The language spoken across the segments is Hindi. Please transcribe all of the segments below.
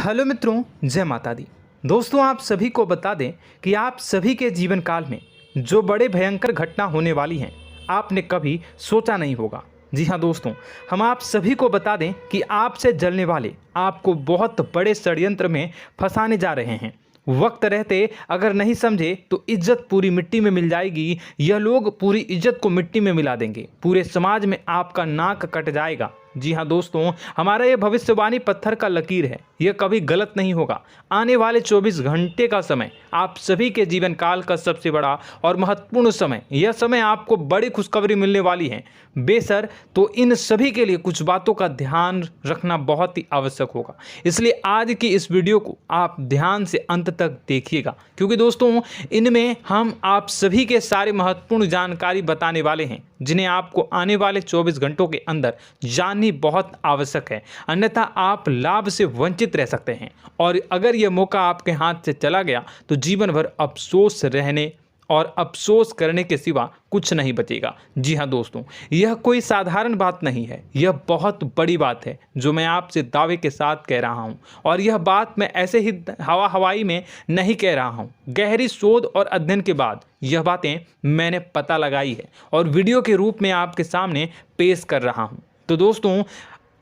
हेलो मित्रों, जय माता दी। दोस्तों, आप सभी को बता दें कि आप सभी के जीवन काल में जो बड़े भयंकर घटना होने वाली हैं, आपने कभी सोचा नहीं होगा। जी हाँ दोस्तों, हम आप सभी को बता दें कि आपसे जलने वाले आपको बहुत बड़े षड्यंत्र में फंसाने जा रहे हैं। वक्त रहते अगर नहीं समझे तो इज्जत पूरी मिट्टी में मिल जाएगी। यह लोग पूरी इज्जत को मिट्टी में मिला देंगे। पूरे समाज में आपका नाक कट जाएगा। जी हाँ दोस्तों, हमारा यह भविष्यवाणी पत्थर का लकीर है, यह कभी गलत नहीं होगा। आने वाले 24 घंटे का समय आप सभी के जीवन काल का सबसे बड़ा और महत्वपूर्ण समय। यह समय आपको बड़ी खुशखबरी मिलने वाली है बेसर, तो इन सभी के लिए कुछ बातों का ध्यान रखना बहुत ही आवश्यक होगा। इसलिए आज की इस वीडियो को आप ध्यान से अंत तक देखिएगा, क्योंकि दोस्तों इनमें हम आप सभी के सारे महत्वपूर्ण जानकारी बताने वाले हैं, जिन्हें आपको आने वाले 24 घंटों के अंदर जाननी बहुत आवश्यक है। अन्यथा आप लाभ से वंचित रह सकते हैं, और अगर यह मौका आपके हाथ से चला गया तो जीवन भर अफसोस रहने और अफसोस करने के सिवा कुछ नहीं बचेगा। जी हाँ दोस्तों, यह कोई साधारण बात नहीं है, यह बहुत बड़ी बात है जो मैं आपसे दावे के साथ कह रहा हूँ। और यह बात मैं ऐसे ही हवाई में नहीं कह रहा हूँ। गहरी शोध और अध्ययन के बाद यह बातें मैंने पता लगाई है और वीडियो के रूप में आपके सामने पेश कर रहा हूँ। तो दोस्तों,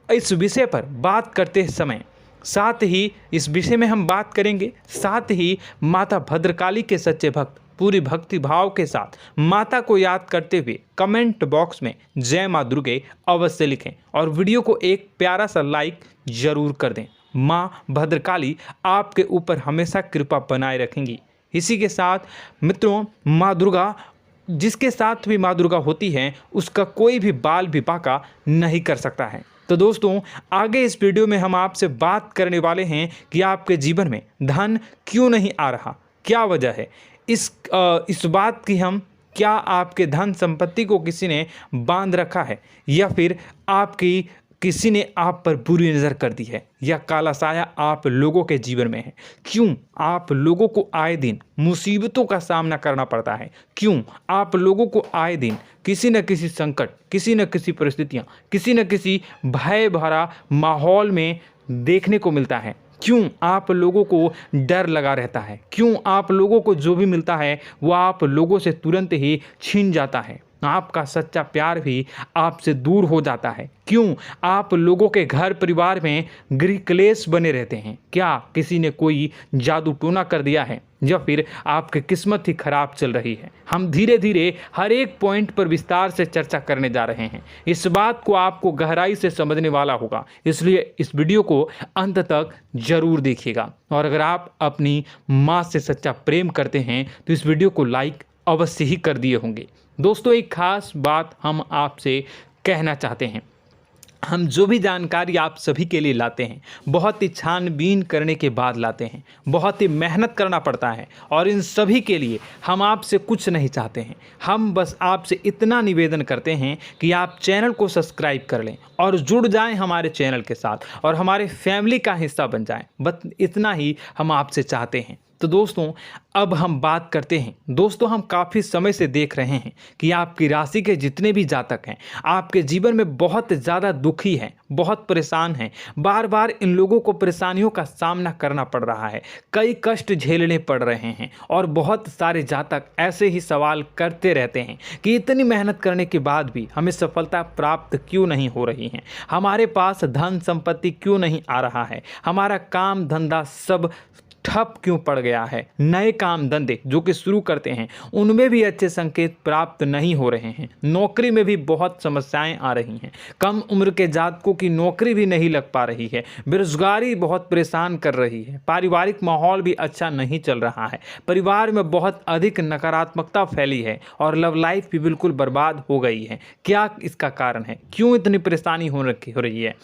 इस विषय पर बात करते समय साथ ही इस विषय में हम बात करेंगे, साथ ही माता भद्रकाली के सच्चे भक्त पूरी भक्ति भाव के साथ माता को याद करते हुए कमेंट बॉक्स में जय माँ दुर्गे अवश्य लिखें और वीडियो को एक प्यारा सा लाइक जरूर कर दें। माँ भद्रकाली आपके ऊपर हमेशा कृपा बनाए रखेंगी। इसी के साथ मित्रों, माँ दुर्गा, जिसके साथ भी माँ दुर्गा होती हैं, उसका कोई भी बाल भी बांका नहीं कर सकता है। तो दोस्तों, आगे इस वीडियो में हम आपसे बात करने वाले हैं कि आपके जीवन में धन क्यों नहीं आ रहा, क्या वजह है इस बात की। हम क्या आपके धन संपत्ति को किसी ने बांध रखा है, या फिर आपकी किसी ने आप पर बुरी नज़र कर दी है, या काला साया आप लोगों के जीवन में है। क्यों आप लोगों को आए दिन मुसीबतों का सामना करना पड़ता है, क्यों आप लोगों को आए दिन किसी न किसी संकट, किसी न किसी परिस्थितियाँ, किसी न किसी भय भरा माहौल में देखने को मिलता है, क्यों आप लोगों को डर लगा रहता है, क्यों आप लोगों को जो भी मिलता है वो आप लोगों से तुरंत ही छीन जाता है, आपका सच्चा प्यार भी आपसे दूर हो जाता है, क्यों आप लोगों के घर परिवार में गृह क्लेश बने रहते हैं। क्या किसी ने कोई जादू टोना कर दिया है, या फिर आपकी किस्मत ही खराब चल रही है। हम धीरे धीरे हर एक पॉइंट पर विस्तार से चर्चा करने जा रहे हैं। इस बात को आपको गहराई से समझने वाला होगा, इसलिए इस वीडियो को अंत तक जरूर देखिएगा। और अगर आप अपनी माँ से सच्चा प्रेम करते हैं तो इस वीडियो को लाइक अवश्य ही कर दिए होंगे। दोस्तों, एक खास बात हम आपसे कहना चाहते हैं। हम जो भी जानकारी आप सभी के लिए लाते हैं, बहुत ही छानबीन करने के बाद लाते हैं, बहुत ही मेहनत करना पड़ता है, और इन सभी के लिए हम आपसे कुछ नहीं चाहते हैं। हम बस आपसे इतना निवेदन करते हैं कि आप चैनल को सब्सक्राइब कर लें और जुड़ जाएं हमारे चैनल के साथ और हमारे फैमिली का हिस्सा बन जाएं। बस इतना ही हम आपसे चाहते हैं। तो दोस्तों, अब हम बात करते हैं। दोस्तों, हम काफ़ी समय से देख रहे हैं कि आपकी राशि के जितने भी जातक हैं, आपके जीवन में बहुत ज़्यादा दुखी हैं, बहुत परेशान हैं। बार बार इन लोगों को परेशानियों का सामना करना पड़ रहा है, कई कष्ट झेलने पड़ रहे हैं, और बहुत सारे जातक ऐसे ही सवाल करते रहते हैं कि इतनी मेहनत करने के बाद भी हमें सफलता प्राप्त क्यों नहीं हो रही है, हमारे पास धन संपत्ति क्यों नहीं आ रहा है, हमारा काम धंधा सब ठप क्यों पड़ गया है, नए काम धंधे जो कि शुरू करते हैं उनमें भी अच्छे संकेत प्राप्त नहीं हो रहे हैं, नौकरी में भी बहुत समस्याएं आ रही हैं, कम उम्र के जातकों की नौकरी भी नहीं लग पा रही है, बेरोजगारी बहुत परेशान कर रही है, पारिवारिक माहौल भी अच्छा नहीं चल रहा है, परिवार में बहुत अधिक नकारात्मकता फैली है, और लव लाइफ भी बिल्कुल बर्बाद हो गई है। क्या इसका कारण है, क्यों इतनी परेशानी हो रही है?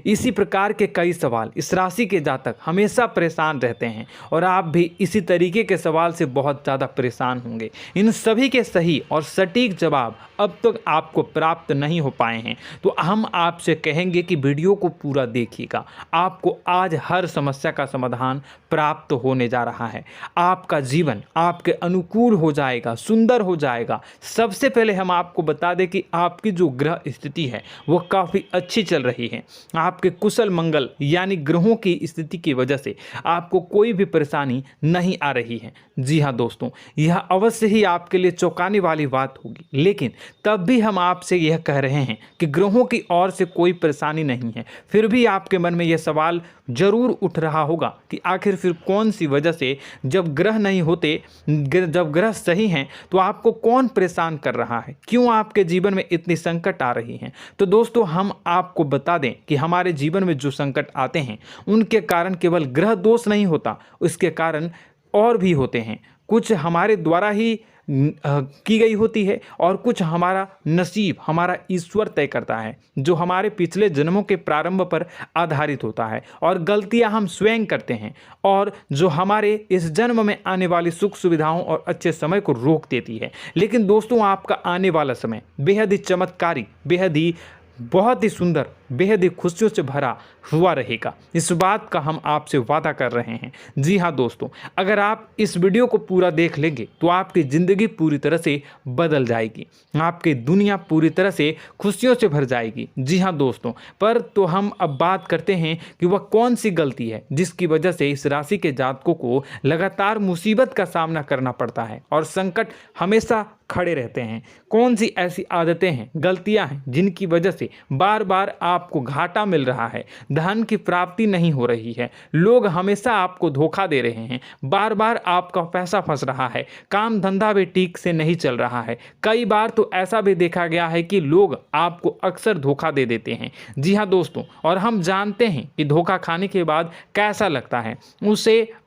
इसी प्रकार के कई सवाल इस राशि के जातक हमेशा परेशान रहते हैं, और आप भी इसी तरीके के सवाल से बहुत ज़्यादा परेशान होंगे। इन सभी के सही और सटीक जवाब अब तक आपको प्राप्त नहीं हो पाए हैं, तो हम आपसे कहेंगे कि वीडियो को पूरा देखिएगा। आपको आज हर समस्या का समाधान प्राप्त होने जा रहा है। आपका जीवन आपके अनुकूल हो जाएगा, सुंदर हो जाएगा। सबसे पहले हम आपको बता दें कि आपकी जो ग्रह स्थिति है वो काफ़ी अच्छी चल रही है। आपके कुशल मंगल यानी ग्रहों की स्थिति की वजह से आपको कोई भी परेशानी नहीं आ रही है। जी हाँ दोस्तों, यह अवश्य ही आपके लिए चौंकाने वाली बात होगी, लेकिन तब भी हम आपसे यह कह रहे हैं कि ग्रहों की ओर से कोई परेशानी नहीं है। फिर भी आपके मन में यह सवाल जरूर उठ रहा होगा कि आखिर फिर कौन सी वजह से, जब ग्रह नहीं होते, जब ग्रह सही हैं, तो आपको कौन परेशान कर रहा है, क्यों आपके जीवन में इतनी संकट आ रही हैं। तो दोस्तों, हम आपको बता दें कि हमारे जीवन में जो संकट आते हैं उनके कारण केवल ग्रह दोष नहीं होता, उसके कारण और भी होते हैं। कुछ हमारे द्वारा ही की गई होती है और कुछ हमारा नसीब, हमारा ईश्वर तय करता है, जो हमारे पिछले जन्मों के प्रारंभ पर आधारित होता है, और गलतियां हम स्वयं करते हैं, और जो हमारे इस जन्म में आने वाली सुख सुविधाओं और अच्छे समय को रोक देती है। लेकिन दोस्तों, आपका आने वाला समय बेहद ही चमत्कारी, बेहद ही बहुत ही सुंदर, बेहद ही खुशियों से भरा हुआ रहेगा। इस बात का हम आपसे वादा कर रहे हैं। जी हाँ दोस्तों, अगर आप इस वीडियो को पूरा देख लेंगे तो आपकी ज़िंदगी पूरी तरह से बदल जाएगी, आपकी दुनिया पूरी तरह से खुशियों से भर जाएगी। जी हाँ दोस्तों, पर तो हम अब बात करते हैं कि वह कौन सी गलती है जिसकी वजह से इस राशि के जातकों को लगातार मुसीबत का सामना करना पड़ता है और संकट हमेशा खड़े रहते हैं। कौन सी ऐसी आदतें हैं, गलतियां हैं जिनकी वजह से बार बार आपको घाटा मिल रहा है, धन की प्राप्ति नहीं हो रही है, लोग हमेशा आपको धोखा दे रहे हैं, बार बार आपका पैसा फंस रहा है, काम धंधा भी ठीक से नहीं चल रहा है। कई बार तो ऐसा भी देखा गया है कि लोग आपको अक्सर धोखा दे देते हैं। जी हाँ दोस्तों, और हम जानते हैं कि धोखा खाने के बाद कैसा लगता है।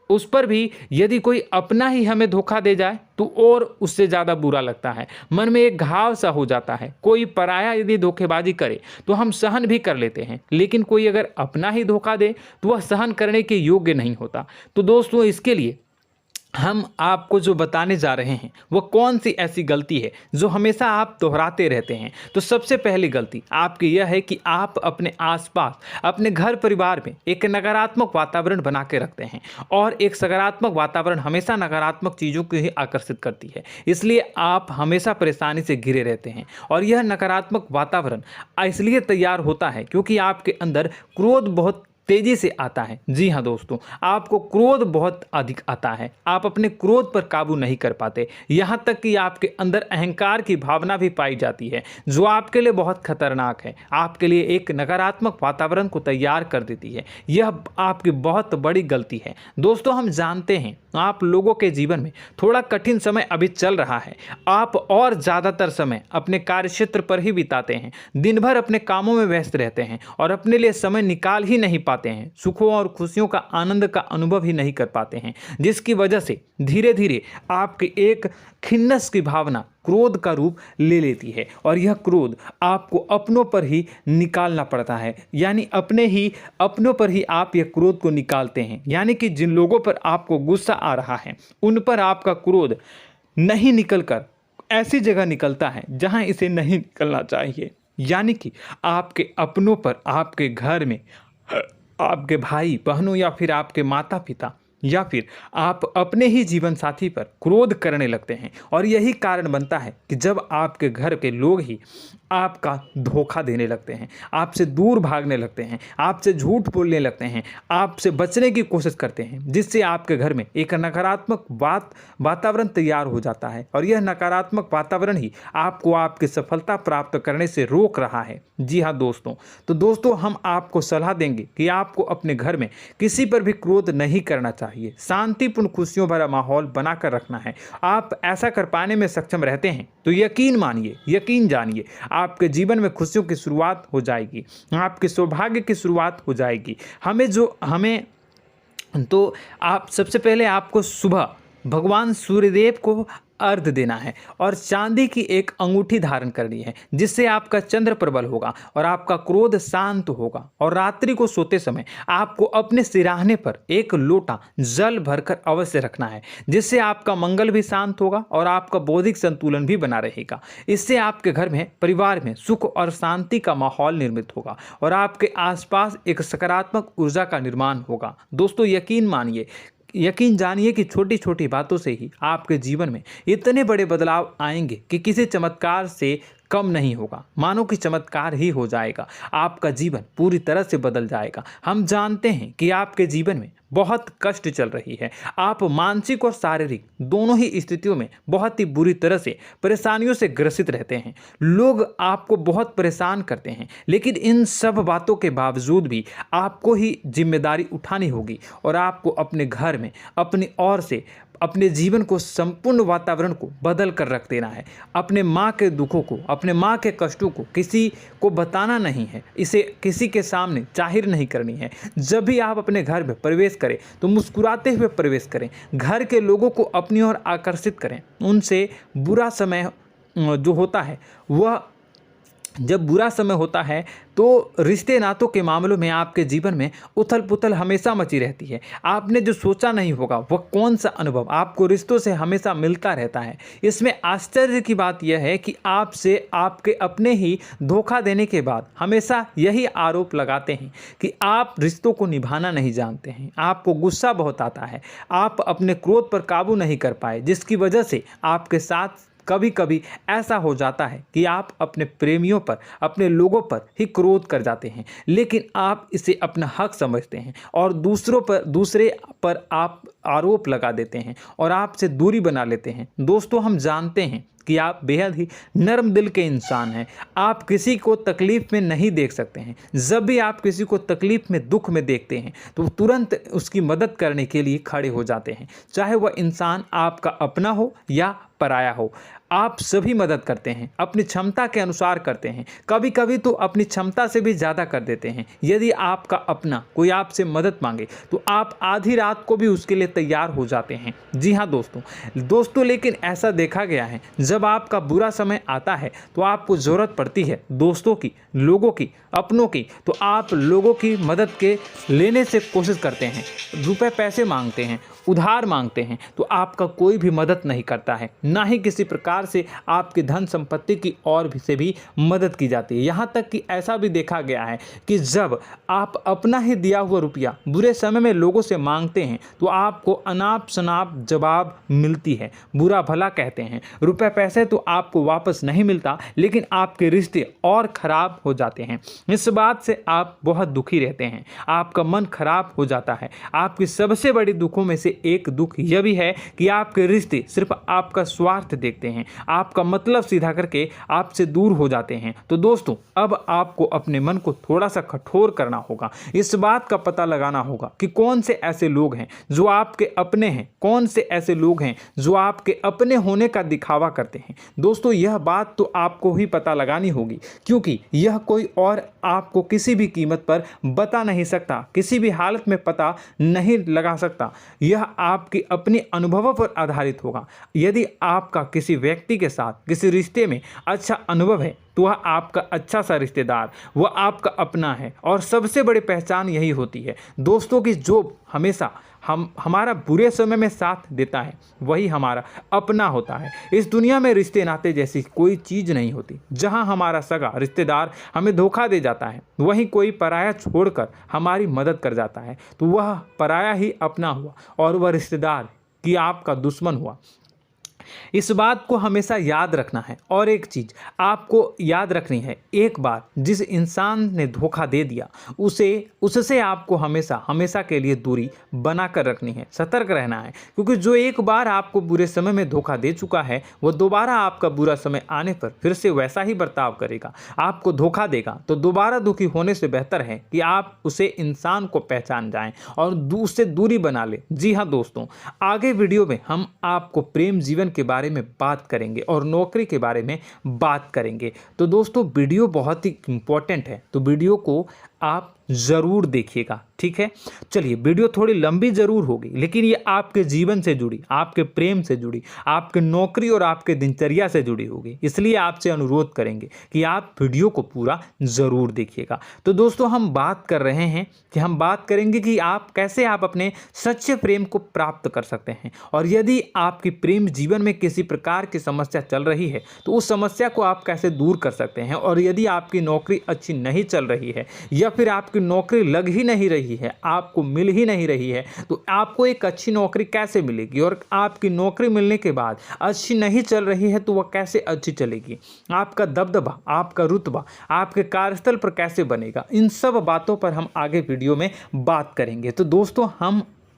उस पर भी यदि कोई अपना ही हमें धोखा दे जाए तो और उससे ज़्यादा बुरा लगता है, मन में एक घाव सा हो जाता है। कोई पराया यदि धोखेबाजी करे तो हम सहन भी कर लेते हैं, लेकिन कोई अगर अपना ही धोखा दे तो वह सहन करने के योग्य नहीं होता। तो दोस्तों, इसके लिए हम आपको जो बताने जा रहे हैं वो कौन सी ऐसी गलती है जो हमेशा आप दोहराते रहते हैं। तो सबसे पहली गलती आपकी यह है कि आप अपने आसपास, अपने घर परिवार में एक नकारात्मक वातावरण बना के रखते हैं, और एक सकारात्मक वातावरण हमेशा नकारात्मक चीज़ों को ही आकर्षित करती है। इसलिए आप हमेशा परेशानी से घिरे रहते हैं, और यह नकारात्मक वातावरण इसलिए तैयार होता है क्योंकि आपके अंदर क्रोध बहुत तेजी से आता है। जी हाँ दोस्तों, आपको क्रोध बहुत अधिक आता है, आप अपने क्रोध पर काबू नहीं कर पाते, यहाँ तक कि आपके अंदर अहंकार की भावना भी पाई जाती है, जो आपके लिए बहुत खतरनाक है, आपके लिए एक नकारात्मक वातावरण को तैयार कर देती है। यह आपकी बहुत बड़ी गलती है। दोस्तों, हम जानते हैं आप लोगों के जीवन में थोड़ा कठिन समय अभी चल रहा है। आप और ज़्यादातर समय अपने कार्यक्षेत्र पर ही बिताते हैं, दिन भर अपने कामों में व्यस्त रहते हैं और अपने लिए समय निकाल ही नहीं पाते हैं, सुखों और खुशियों का आनंद का अनुभव ही नहीं कर पाते हैं, जिसकी वजह से धीरे धीरे आपकी एक खिन्नस की भावना क्रोध का रूप ले लेती है, और यह क्रोध आपको अपनों पर ही निकालना पड़ता है। यानी अपनों पर ही आप यह क्रोध को निकालते हैं। यानी कि जिन लोगों पर आपको गुस्सा आ रहा है उन पर आपका क्रोध नहीं निकलकर ऐसी जगह निकलता है जहां इसे नहीं निकलना चाहिए। यानी कि आपके अपनों पर, आपके घर में आपके भाई बहनों या फिर आपके माता पिता या फिर आप अपने ही जीवन साथी पर क्रोध करने लगते हैं, और यही कारण बनता है कि जब आपके घर के लोग ही आपका धोखा देने लगते हैं, आपसे दूर भागने लगते हैं, आपसे झूठ बोलने लगते हैं, आपसे बचने की कोशिश करते हैं, जिससे आपके घर में एक नकारात्मक वातावरण तैयार हो जाता है, और यह नकारात्मक वातावरण ही आपको आपकी सफलता प्राप्त करने से रोक रहा है। जी हाँ दोस्तों, तो दोस्तों, हम आपको सलाह देंगे कि आपको अपने घर में किसी पर भी क्रोध नहीं करना चाहिए, शांतिपूर्ण खुशियों भरा माहौल बनाकर रखना है। आप ऐसा कर पाने में सक्षम रहते हैं तो यकीन मानिए, यकीन जानिए, आपके जीवन में खुशियों की शुरुआत हो जाएगी, आपके सौभाग्य की शुरुआत हो जाएगी। आप सबसे पहले आपको सुबह भगवान सूर्यदेव को अर्घ देना है और चांदी की एक अंगूठी धारण करनी है, जिससे आपका चंद्र प्रबल होगा और आपका क्रोध शांत होगा। और रात्रि को सोते समय आपको अपने सिरहाने पर एक लोटा जल भरकर अवश्य रखना है, जिससे आपका मंगल भी शांत होगा और आपका बौद्धिक संतुलन भी बना रहेगा। इससे आपके घर में, परिवार में सुख और शांति का माहौल निर्मित होगा और आपके आसपास एक सकारात्मक ऊर्जा का निर्माण होगा। दोस्तों यकीन जानिए कि छोटी छोटी बातों से ही आपके जीवन में इतने बड़े बदलाव आएंगे कि किसी चमत्कार से कम नहीं होगा। मानो कि चमत्कार ही हो जाएगा, आपका जीवन पूरी तरह से बदल जाएगा। हम जानते हैं कि आपके जीवन में बहुत कष्ट चल रही है, आप मानसिक और शारीरिक दोनों ही स्थितियों में बहुत ही बुरी तरह से परेशानियों से ग्रसित रहते हैं। लोग आपको बहुत परेशान करते हैं, लेकिन इन सब बातों के बावजूद भी आपको ही जिम्मेदारी उठानी होगी और आपको अपने घर में अपनी ओर से अपने जीवन को, संपूर्ण वातावरण को बदल कर रख देना है। अपने माँ के दुखों को, अपने माँ के कष्टों को किसी को बताना नहीं है, इसे किसी के सामने जाहिर नहीं करनी है। जब भी आप अपने घर में प्रवेश करें तो मुस्कुराते हुए प्रवेश करें, घर के लोगों को अपनी ओर आकर्षित करें। उनसे बुरा समय जो होता है वह जब बुरा समय होता है तो रिश्ते नातों के मामलों में आपके जीवन में उथल पुथल हमेशा मची रहती है। आपने जो सोचा नहीं होगा वह कौन सा अनुभव आपको रिश्तों से हमेशा मिलता रहता है। इसमें आश्चर्य की बात यह है कि आपसे आपके अपने ही धोखा देने के बाद हमेशा यही आरोप लगाते हैं कि आप रिश्तों को निभाना नहीं जानते हैं, आपको गुस्सा बहुत आता है, आप अपने क्रोध पर काबू नहीं कर पाए, जिसकी वजह से आपके साथ कभी कभी ऐसा हो जाता है कि आप अपने प्रेमियों पर, अपने लोगों पर ही क्रोध कर जाते हैं, लेकिन आप इसे अपना हक समझते हैं और दूसरे पर आप आरोप लगा देते हैं और आपसे दूरी बना लेते हैं। दोस्तों हम जानते हैं कि आप बेहद ही नर्म दिल के इंसान हैं। आप किसी को तकलीफ़ में नहीं देख सकते हैं। जब भी आप किसी को तकलीफ़ में, दुख में देखते हैं तो तुरंत उसकी मदद करने के लिए खड़े हो जाते हैं, चाहे वह इंसान आपका अपना हो या पराया हो। आप सभी मदद करते हैं, अपनी क्षमता के अनुसार करते हैं, कभी कभी तो अपनी क्षमता से भी ज़्यादा कर देते हैं। यदि आपका अपना कोई आपसे मदद मांगे तो आप आधी रात को भी उसके लिए तैयार हो जाते हैं। जी हाँ दोस्तों, लेकिन ऐसा देखा गया है जब आपका बुरा समय आता है तो आपको ज़रूरत पड़ती है दोस्तों की, लोगों की, अपनों की, तो आप लोगों की मदद के लेने से कोशिश करते हैं, रुपए पैसे मांगते हैं, उधार मांगते हैं, तो आपका कोई भी मदद नहीं करता है, ना ही किसी प्रकार से आपकी धन संपत्ति की और भी से भी मदद की जाती है। यहाँ तक कि ऐसा भी देखा गया है कि जब आप अपना ही दिया हुआ रुपया बुरे समय में लोगों से मांगते हैं तो आपको अनाप शनाप जवाब मिलती है, बुरा भला कहते हैं। रुपए पैसे तो आपको वापस नहीं मिलता, लेकिन आपके रिश्ते और खराब हो जाते हैं। इस बात से आप बहुत दुखी रहते हैं, आपका मन खराब हो जाता है। आपकी सबसे बड़ी दुखों में से एक दुख यह भी है कि आपके रिश्ते सिर्फ आपका स्वार्थ देखते हैं, आपका मतलब सीधा करके आपसे दूर हो जाते हैं। तो दोस्तों अब आपको अपने मन को थोड़ा सा कठोर करना होगा, इस बात का पता लगाना होगा कि कौन से ऐसे लोग हैं जो आपके अपने हैं, कौन से ऐसे लोग हैं जो आपके अपने होने का दिखावा करते हैं। दोस्तों यह बात तो आपको ही पता लगानी होगी, क्योंकि यह कोई और आपको किसी भी कीमत पर बता नहीं सकता, किसी भी हालत में पता नहीं लगा सकता। यह आपके अपने अनुभवों पर आधारित होगा। यदि आपका किसी व्यक्ति के साथ किसी रिश्ते में अच्छा अनुभव है तो वह आपका अच्छा सा रिश्तेदार, वह आपका अपना है, और सबसे बड़ी पहचान यही होती है दोस्तों की जो हमेशा हमारा बुरे समय में साथ देता है वही हमारा अपना होता है। इस दुनिया में रिश्ते नाते जैसी कोई चीज़ नहीं होती। जहां हमारा सगा रिश्तेदार हमें धोखा दे जाता है, वहीं कोई पराया छोड़कर हमारी मदद कर जाता है तो वह पराया ही अपना हुआ और वह रिश्तेदार कि आपका दुश्मन हुआ। इस बात को हमेशा याद रखना है। और एक चीज़ आपको याद रखनी है, एक बार जिस इंसान ने धोखा दे दिया उससे आपको हमेशा के लिए दूरी बना कर रखनी है, सतर्क रहना है, क्योंकि जो एक बार आपको बुरे समय में धोखा दे चुका है वह दोबारा आपका बुरा समय आने पर फिर से वैसा ही बर्ताव करेगा, आपको धोखा देगा। तो दोबारा दुखी होने से बेहतर है कि आप उसे इंसान को पहचान जाएं और उससे दूरी बना लें। जी हाँ दोस्तों, आगे वीडियो में हम आपको प्रेम जीवन के बारे में बात करेंगे और नौकरी के बारे में बात करेंगे। तो दोस्तों वीडियो बहुत ही इम्पोर्टेंट है, तो वीडियो को आप ज़रूर देखिएगा, ठीक है। चलिए, वीडियो थोड़ी लंबी ज़रूर होगी, लेकिन ये आपके जीवन से जुड़ी, आपके प्रेम से जुड़ी, आपके नौकरी और आपके दिनचर्या से जुड़ी होगी, इसलिए आपसे अनुरोध करेंगे कि आप वीडियो को पूरा ज़रूर देखिएगा। तो दोस्तों, हम बात कर रहे हैं कि हम बात करेंगे कि आप कैसे आप अपने सच्चे प्रेम को प्राप्त कर सकते हैं, और यदि आपकी प्रेम जीवन में किसी प्रकार की समस्या चल रही है तो उस समस्या को आप कैसे दूर कर सकते हैं, और यदि आपकी नौकरी अच्छी नहीं चल रही है या फिर आपकी नौकरी लग ही नहीं रही है, आपको मिल ही नहीं रही है, तो आपको एक अच्छी नौकरी कैसे मिलेगी, और आपकी नौकरी मिलने के बाद अच्छी नहीं चल रही है तो वह कैसे अच्छी चलेगी, आपका दबदबा, आपका रुतबा आपके कार्यस्थल पर कैसे बनेगा, इन सब बातों पर हम आगे वीडियो में बात करेंगे। तो दोस्तों,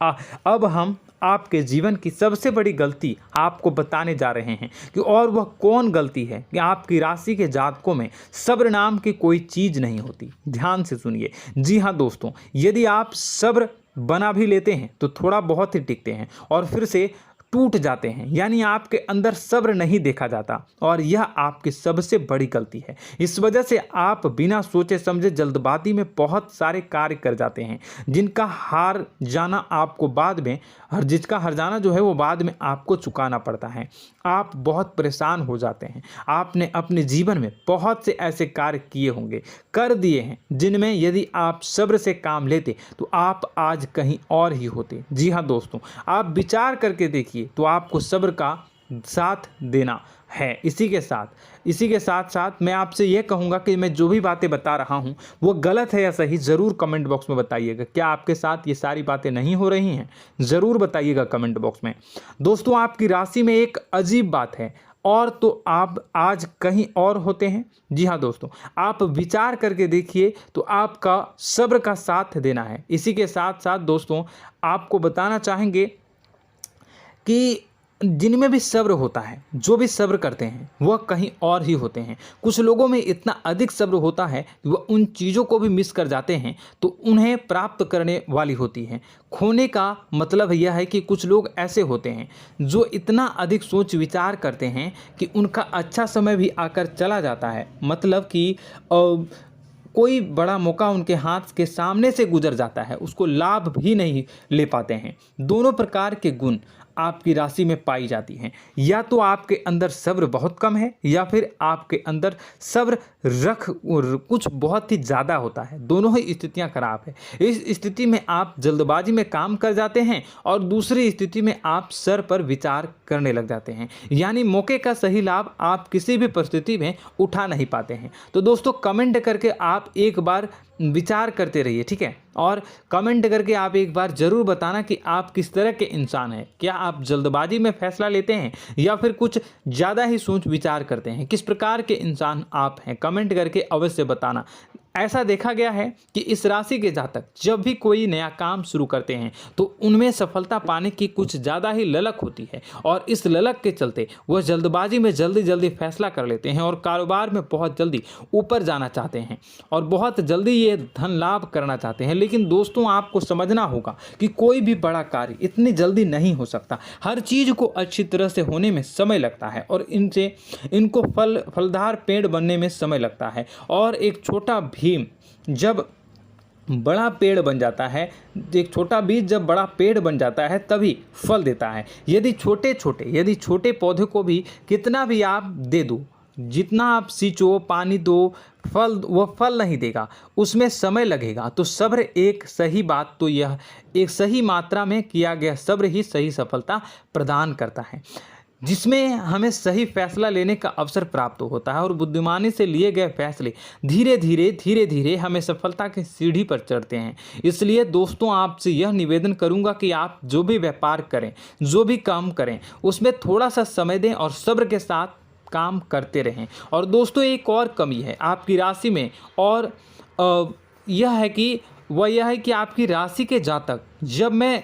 अब हम आपके जीवन की सबसे बड़ी गलती आपको बताने जा रहे हैं कि और वह कौन गलती है कि आपकी राशि के जातकों में सब्र नाम की कोई चीज़ नहीं होती। ध्यान से सुनिए। जी हाँ दोस्तों, यदि आप सब्र बना भी लेते हैं तो थोड़ा बहुत ही टिकते हैं और फिर से टूट जाते हैं, यानी आपके अंदर सब्र नहीं देखा जाता, और यह आपकी सबसे बड़ी गलती है। इस वजह से आप बिना सोचे समझे जल्दबाजी में बहुत सारे कार्य कर जाते हैं, जिनका हार जाना आपको बाद में जिसका हर जाना जो है वो बाद में आपको चुकाना पड़ता है। आप बहुत परेशान हो जाते हैं। आपने अपने जीवन में बहुत से ऐसे कार्य किए होंगे, कर दिए हैं, जिनमें यदि आप सब्र से काम लेते तो आप आज कहीं और ही होते। जी हाँ दोस्तों, आप विचार करके देखिए तो आपको सब्र का साथ देना है। इसी के साथ साथ मैं आपसे यह कहूँगा कि मैं जो भी बातें बता रहा हूँ वो गलत है या सही, ज़रूर कमेंट बॉक्स में बताइएगा। क्या आपके साथ ये सारी बातें नहीं हो रही हैं? ज़रूर बताइएगा कमेंट बॉक्स में। दोस्तों, आपकी राशि में एक अजीब बात है, और तो आप आज कहीं और होते हैं। जी हाँ दोस्तों, आप विचार करके देखिए तो आपका सब्र का साथ देना है। इसी के साथ साथ दोस्तों, आपको बताना चाहेंगे कि जिनमें भी सब्र होता है, जो भी सब्र करते हैं, वह कहीं और ही होते हैं। कुछ लोगों में इतना अधिक सब्र होता है कि वह उन चीज़ों को भी मिस कर जाते हैं तो उन्हें प्राप्त करने वाली होती हैं। खोने का मतलब यह है कि कुछ लोग ऐसे होते हैं जो इतना अधिक सोच विचार करते हैं कि उनका अच्छा समय भी आकर चला जाता है, मतलब कि कोई बड़ा मौका उनके हाथ के सामने से गुजर जाता है, उसको लाभ भी नहीं ले पाते हैं। दोनों प्रकार के गुण आपकी राशि में पाई जाती हैं। या तो आपके अंदर सब्र बहुत कम है, या फिर आपके अंदर सब्र रख कुछ बहुत ही ज़्यादा होता है। दोनों ही स्थितियां खराब है। इस स्थिति में आप जल्दबाजी में काम कर जाते हैं, और दूसरी स्थिति में आप सर पर विचार करने लग जाते हैं, यानी मौके का सही लाभ आप किसी भी परिस्थिति में उठा नहीं पाते हैं। तो दोस्तों, कमेंट करके आप एक बार विचार करते रहिए, ठीक है, और कमेंट करके आप एक बार ज़रूर बताना कि आप किस तरह के इंसान हैं। क्या आप जल्दबाजी में फैसला लेते हैं या फिर कुछ ज़्यादा ही सोच विचार करते हैं? किस प्रकार के इंसान आप हैं, कमेंट करके अवश्य बताना। ऐसा देखा गया है कि इस राशि के जातक जब भी कोई नया काम शुरू करते हैं तो उनमें सफलता पाने की कुछ ज़्यादा ही ललक होती है, और इस ललक के चलते वह जल्दबाजी में जल्दी फैसला कर लेते हैं और कारोबार में बहुत जल्दी ऊपर जाना चाहते हैं और बहुत जल्दी ये धन लाभ करना चाहते हैं। लेकिन दोस्तों, आपको समझना होगा कि कोई भी बड़ा कार्य इतनी जल्दी नहीं हो सकता। हर चीज़ को अच्छी तरह से होने में समय लगता है, और इनको फलदार पेड़ बनने में समय लगता है। और एक छोटा भीम जब बड़ा पेड़ बन जाता है, एक छोटा बीज जब बड़ा पेड़ बन जाता है तभी फल देता है। यदि छोटे पौधे को भी कितना भी आप दे दो, जितना आप सींचो, पानी दो, वह फल नहीं देगा, उसमें समय लगेगा। तो सब्र एक सही बात, तो यह एक सही मात्रा में किया गया सब्र ही सही सफलता प्रदान करता है, जिसमें हमें सही फैसला लेने का अवसर प्राप्त होता है, और बुद्धिमानी से लिए गए फैसले धीरे धीरे हमें सफलता की सीढ़ी पर चढ़ते हैं। इसलिए दोस्तों, आपसे यह निवेदन करूंगा कि आप जो भी व्यापार करें, जो भी काम करें, उसमें थोड़ा सा समय दें और सब्र के साथ काम करते रहें। और दोस्तों, एक और कमी है आपकी राशि में, और यह है कि आपकी राशि के जातक जब मैं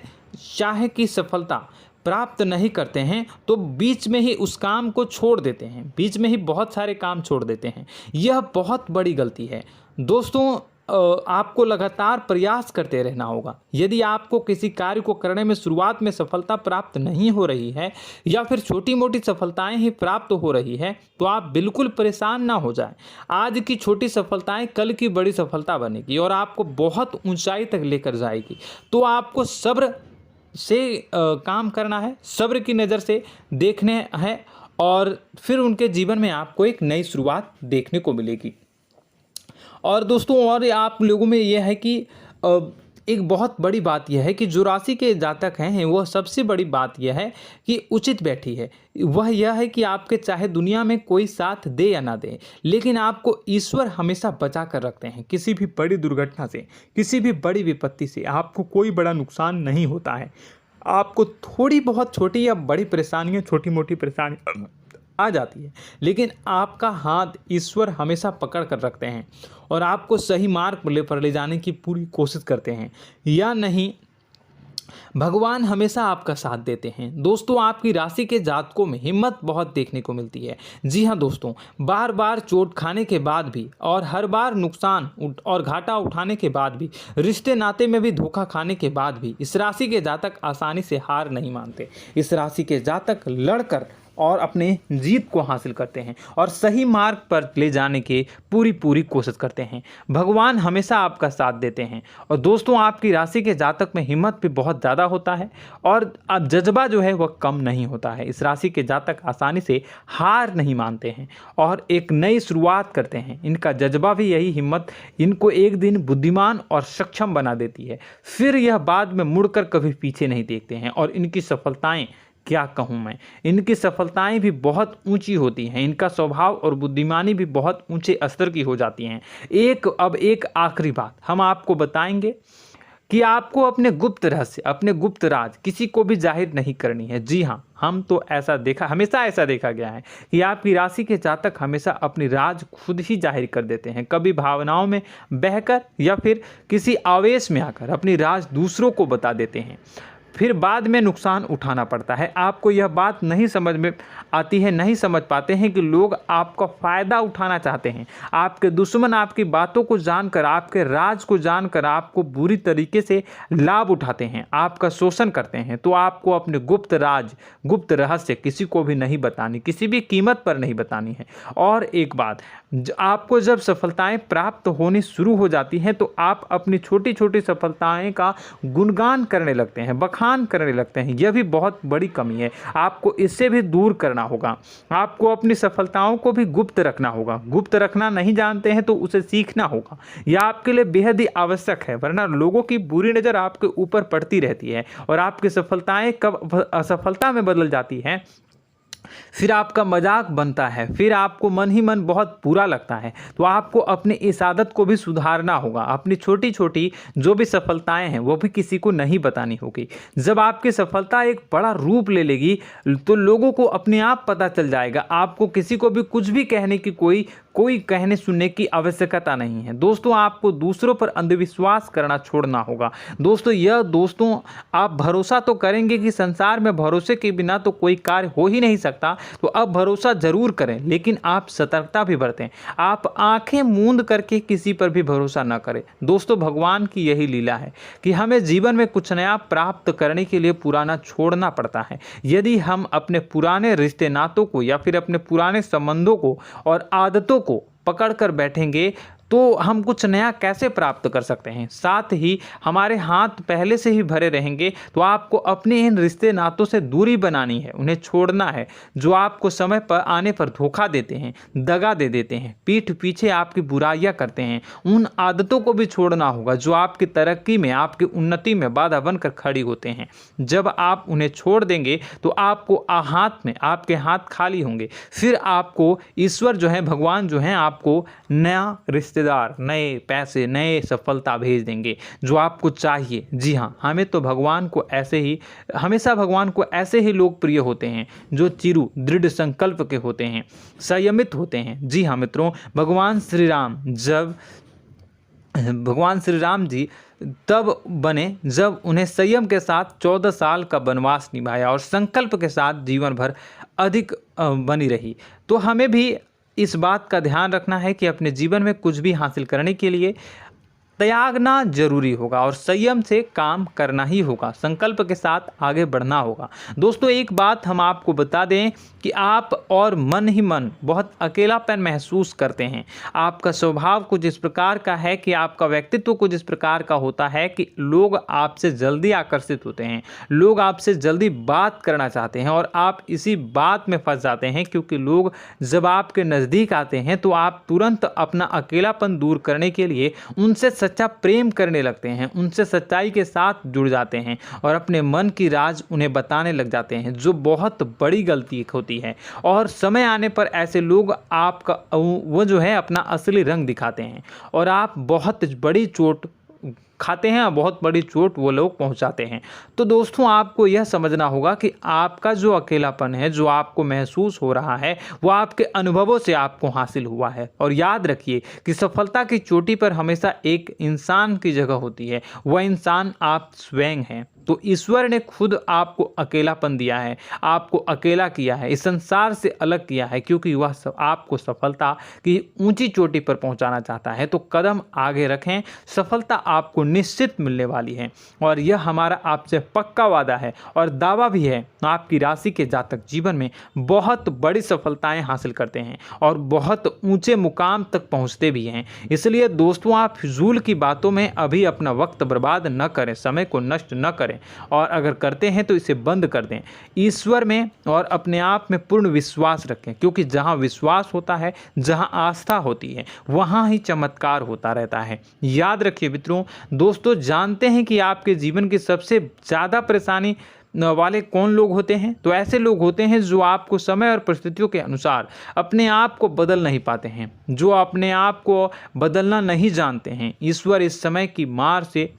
चाहे कि सफलता प्राप्त नहीं करते हैं तो बीच में ही उस काम को छोड़ देते हैं, बीच में ही बहुत सारे काम छोड़ देते हैं। यह बहुत बड़ी गलती है दोस्तों। आपको लगातार प्रयास करते रहना होगा। यदि आपको किसी कार्य को करने में शुरुआत में सफलता प्राप्त नहीं हो रही है या फिर छोटी मोटी सफलताएं ही प्राप्त हो रही है तो आप बिल्कुल परेशान ना हो जाएं। आज की छोटी सफलताएं कल की बड़ी सफलता बनेगी और आपको बहुत ऊंचाई तक लेकर जाएगी। तो आपको सब्र से काम करना है, सब्र की नज़र से देखने हैं और फिर उनके जीवन में आपको एक नई शुरुआत देखने को मिलेगी। और दोस्तों और आप लोगों में यह है कि एक बहुत बड़ी बात यह है कि जो राशि के जातक हैं वह सबसे बड़ी बात यह है कि उचित बैठी है। वह यह है कि आपके चाहे दुनिया में कोई साथ दे या ना दे, लेकिन आपको ईश्वर हमेशा बचा कर रखते हैं। किसी भी बड़ी दुर्घटना से, किसी भी बड़ी विपत्ति से आपको कोई बड़ा नुकसान नहीं होता है। आपको थोड़ी बहुत छोटी या बड़ी परेशानियाँ, छोटी मोटी परेशानी आ जाती है, लेकिन आपका हाथ ईश्वर हमेशा पकड़ कर रखते हैं और आपको सही मार्ग पर ले जाने की पूरी कोशिश करते हैं। या नहीं, भगवान हमेशा आपका साथ देते हैं। दोस्तों आपकी राशि के जातकों में हिम्मत बहुत देखने को मिलती है। जी हाँ दोस्तों, बार बार चोट खाने के बाद भी और हर बार नुकसान और घाटा उठाने के बाद भी, रिश्ते नाते में भी धोखा खाने के बाद भी इस राशि के जातक आसानी से हार नहीं मानते। इस राशि के जातक लड़कर और अपने जीत को हासिल करते हैं और सही मार्ग पर ले जाने की पूरी कोशिश करते हैं। भगवान हमेशा आपका साथ देते हैं। और दोस्तों आपकी राशि के जातक में हिम्मत भी बहुत ज़्यादा होता है और अब जज्बा जो है वह कम नहीं होता है। इस राशि के जातक आसानी से हार नहीं मानते हैं और एक नई शुरुआत करते हैं। इनका जज्बा भी यही हिम्मत इनको एक दिन बुद्धिमान और सक्षम बना देती है। फिर यह बाद में मुड़कर कभी पीछे नहीं देखते हैं और इनकी सफलताएं, क्या कहूँ मैं, इनकी सफलताएं भी बहुत ऊंची होती हैं। इनका स्वभाव और बुद्धिमानी भी बहुत ऊंचे स्तर की हो जाती हैं। अब एक आखिरी बात हम आपको बताएंगे कि आपको अपने गुप्त रहस्य, अपने गुप्त राज किसी को भी जाहिर नहीं करनी है। जी हाँ, हम तो हमेशा ऐसा देखा गया है कि आपकी राशि के जातक हमेशा अपनी राज खुद ही जाहिर कर देते हैं। कभी भावनाओं में बहकर या फिर किसी आवेश में आकर अपनी राज दूसरों को बता देते हैं, फिर बाद में नुकसान उठाना पड़ता है। आपको यह बात नहीं समझ में आती है, नहीं समझ पाते हैं कि लोग आपका फ़ायदा उठाना चाहते हैं। आपके दुश्मन आपकी बातों को जानकर, आपके राज को जानकर आपको बुरी तरीके से लाभ उठाते हैं, आपका शोषण करते हैं। तो आपको अपने गुप्त राज, गुप्त रहस्य किसी को भी नहीं बतानी, किसी भी कीमत पर नहीं बतानी है। और एक बात, आपको जब सफलताएं प्राप्त होनी शुरू हो जाती हैं तो आप अपनी छोटी छोटी सफलताएं का गुणगान करने लगते हैं, बखान करने लगते हैं। यह भी बहुत बड़ी कमी है, आपको इससे भी दूर करना होगा। आपको अपनी सफलताओं को भी गुप्त रखना होगा। गुप्त रखना नहीं जानते हैं तो उसे सीखना होगा। यह आपके लिए बेहद ही आवश्यक है, वरना लोगों की बुरी नज़र आपके ऊपर पड़ती रहती है और आपकी सफलताएं कब असफलता में बदल जाती हैं, फिर आपका मजाक बनता है, फिर आपको मन ही मन बहुत बुरा लगता है। तो आपको अपनी इस आदत को भी सुधारना होगा। अपनी छोटी छोटी जो भी सफलताएं हैं वो भी किसी को नहीं बतानी होगी। जब आपकी सफलता एक बड़ा रूप ले लेगी तो लोगों को अपने आप पता चल जाएगा। आपको किसी को भी कुछ भी कहने की कोई कहने सुनने की आवश्यकता नहीं है। दोस्तों आपको दूसरों पर अंधविश्वास करना छोड़ना होगा। दोस्तों आप भरोसा तो करेंगे कि संसार में भरोसे के बिना तो कोई कार्य हो ही नहीं सकता, तो अब भरोसा जरूर करें, लेकिन आप सतर्कता भी बरतें। आप आंखें मूंद करके किसी पर भी भरोसा न करें। दोस्तों भगवान की यही लीला है कि हमें जीवन में कुछ नया प्राप्त करने के लिए पुराना छोड़ना पड़ता है। यदि हम अपने पुराने रिश्ते नातों को या फिर अपने पुराने संबंधों को और आदतों को पकड़ कर बैठेंगे तो हम कुछ नया कैसे प्राप्त कर सकते हैं। साथ ही हमारे हाथ पहले से ही भरे रहेंगे। तो आपको अपने इन रिश्ते नातों से दूरी बनानी है, उन्हें छोड़ना है जो आपको समय पर आने पर धोखा देते हैं, दगा दे देते हैं, पीठ पीछे आपकी बुराइयां करते हैं। उन आदतों को भी छोड़ना होगा जो आपकी तरक्की में, आपकी उन्नति में बाधा बनकर खड़ी होते हैं। जब आप उन्हें छोड़ देंगे तो आपके हाथ खाली होंगे। फिर आपको ईश्वर जो है, भगवान जो है, आपको नया रिश्तेदार, नए पैसे, नए सफलता भेज देंगे जो आपको चाहिए। जी हाँ, हमेशा भगवान को ऐसे ही लोग प्रिय होते हैं जो चिरु दृढ़ संकल्प के होते हैं, संयमित होते हैं। जी हाँ मित्रों, भगवान श्री राम जी तब बने जब उन्हें संयम के साथ 14 साल का वनवास निभाया और संकल्प के साथ जीवन भर अधिक बनी रही। तो हमें भी इस बात का ध्यान रखना है कि अपने जीवन में कुछ भी हासिल करने के लिए त्यागना जरूरी होगा और संयम से काम करना ही होगा, संकल्प के साथ आगे बढ़ना होगा। दोस्तों एक बात हम आपको बता दें कि आप और मन ही मन बहुत अकेलापन महसूस करते हैं। आपका स्वभाव कुछ इस प्रकार का है कि आपका व्यक्तित्व कुछ इस प्रकार का होता है कि लोग आपसे जल्दी आकर्षित होते हैं, लोग आपसे जल्दी बात करना चाहते हैं और आप इसी बात में फंस जाते हैं, क्योंकि लोग जब आपके नज़दीक आते हैं तो आप तुरंत अपना अकेलापन दूर करने के लिए उनसे सच्चा प्रेम करने लगते हैं, उनसे सच्चाई के साथ जुड़ जाते हैं और अपने मन की राज उन्हें बताने लग जाते हैं, जो बहुत बड़ी गलती होती है। और समय आने पर ऐसे लोग आपका वो जो है अपना असली रंग दिखाते हैं और आप बहुत बड़ी चोट खाते हैं और बहुत बड़ी चोट वो लोग पहुंचाते हैं। तो दोस्तों आपको यह समझना होगा कि आपका जो अकेलापन है, जो आपको महसूस हो रहा है, वो आपके अनुभवों से आपको हासिल हुआ है। और याद रखिए कि सफलता की चोटी पर हमेशा एक इंसान की जगह होती है, वह इंसान आप स्वयं हैं। तो ईश्वर ने खुद आपको अकेलापन दिया है, आपको अकेला किया है, इस संसार से अलग किया है, क्योंकि वह आपको सफलता की ऊंची चोटी पर पहुंचाना चाहता है। तो कदम आगे रखें, सफलता आपको निश्चित मिलने वाली है और यह हमारा आपसे पक्का वादा है और दावा भी है। आपकी राशि के जातक जीवन में बहुत बड़ी सफलताएं हासिल करते हैं और बहुत ऊंचे मुकाम तक पहुंचते भी हैं। इसलिए दोस्तों आप फिजूल की बातों में अभी अपना वक्त बर्बाद न करें, समय को नष्ट न करें और अगर करते हैं तो इसे बंद कर दें। ईश्वर में और अपने आप में पूर्ण विश्वास रखें, क्योंकि जहां विश्वास होता है, जहां आस्था होती है, वहां ही चमत्कार होता रहता है। याद रखिए मित्रों, दोस्तों जानते हैं कि आपके जीवन की सबसे ज़्यादा परेशानी वाले कौन लोग होते हैं? तो ऐसे लोग होते हैं जो आपको समय और परिस्थितियों के अनुसार अपने आप को बदल नहीं पाते हैं, जो अपने आप को बदलना नहीं जानते हैं। ईश्वर इस समय की मार से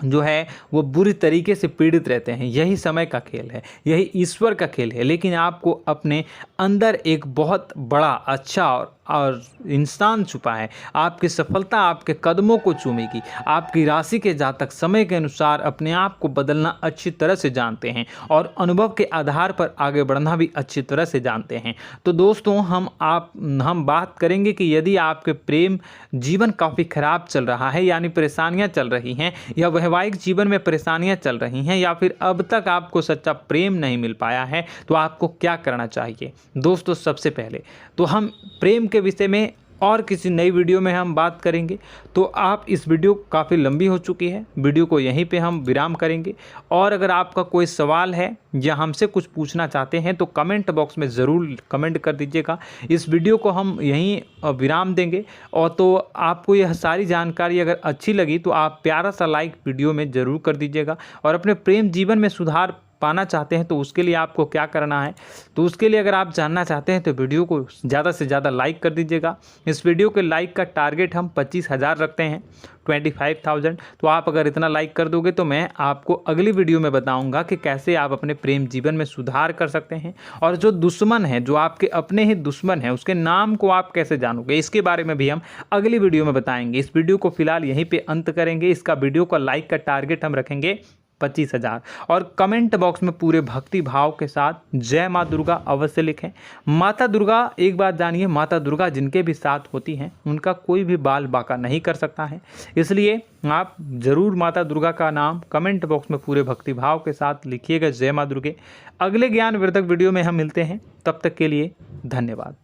जो है वो बुरी तरीके से पीड़ित रहते हैं। यही समय का खेल है, यही ईश्वर का खेल है। लेकिन आपको अपने अंदर एक बहुत बड़ा अच्छा और इंसान छुपा है। आपकी सफलता आपके कदमों को चूमेगी। आपकी राशि के जातक समय के अनुसार अपने आप को बदलना अच्छी तरह से जानते हैं और अनुभव के आधार पर आगे बढ़ना भी अच्छी तरह से जानते हैं। तो दोस्तों हम बात करेंगे कि यदि आपके प्रेम जीवन काफ़ी खराब चल रहा है, यानी परेशानियां चल रही हैं, या वैवाहिक जीवन में परेशानियां चल रही हैं, या फिर अब तक आपको सच्चा प्रेम नहीं मिल पाया है, तो आपको क्या करना चाहिए? दोस्तों सबसे पहले तो हम प्रेम के विषय में और किसी नई वीडियो में हम बात करेंगे। तो आप इस वीडियो काफ़ी लंबी हो चुकी है, वीडियो को यहीं पे हम विराम करेंगे। और अगर आपका कोई सवाल है या हमसे कुछ पूछना चाहते हैं तो कमेंट बॉक्स में ज़रूर कमेंट कर दीजिएगा। इस वीडियो को हम यहीं विराम देंगे। और तो आपको यह सारी जानकारी अगर अच्छी लगी तो आप प्यारा सा लाइक वीडियो में ज़रूर कर दीजिएगा। और अपने प्रेम जीवन में सुधार पाना चाहते हैं तो उसके लिए आपको क्या करना है, तो उसके लिए अगर आप जानना चाहते हैं तो वीडियो को ज़्यादा से ज़्यादा लाइक कर दीजिएगा। इस वीडियो के लाइक का टारगेट हम 25,000 रखते हैं, 25,000। तो आप अगर इतना लाइक कर दोगे तो मैं आपको अगली वीडियो में बताऊंगा कि कैसे आप अपने प्रेम जीवन में सुधार कर सकते हैं। और जो दुश्मन है, जो आपके अपने ही दुश्मन है, उसके नाम को आप कैसे जानोगे, इसके बारे में भी हम अगली वीडियो में बताएंगे। इस वीडियो को फिलहाल यहीं पे अंत करेंगे। इसका वीडियो का लाइक का टारगेट हम रखेंगे 25,000। और कमेंट बॉक्स में पूरे भक्ति भाव के साथ जय माँ दुर्गा अवश्य लिखें। माता दुर्गा, एक बात जानिए, माता दुर्गा जिनके भी साथ होती हैं उनका कोई भी बाल बांका नहीं कर सकता है। इसलिए आप ज़रूर माता दुर्गा का नाम कमेंट बॉक्स में पूरे भक्ति भाव के साथ लिखिएगा, जय माँ दुर्गे। अगले ज्ञानवर्धक वीडियो में हम मिलते हैं, तब तक के लिए धन्यवाद।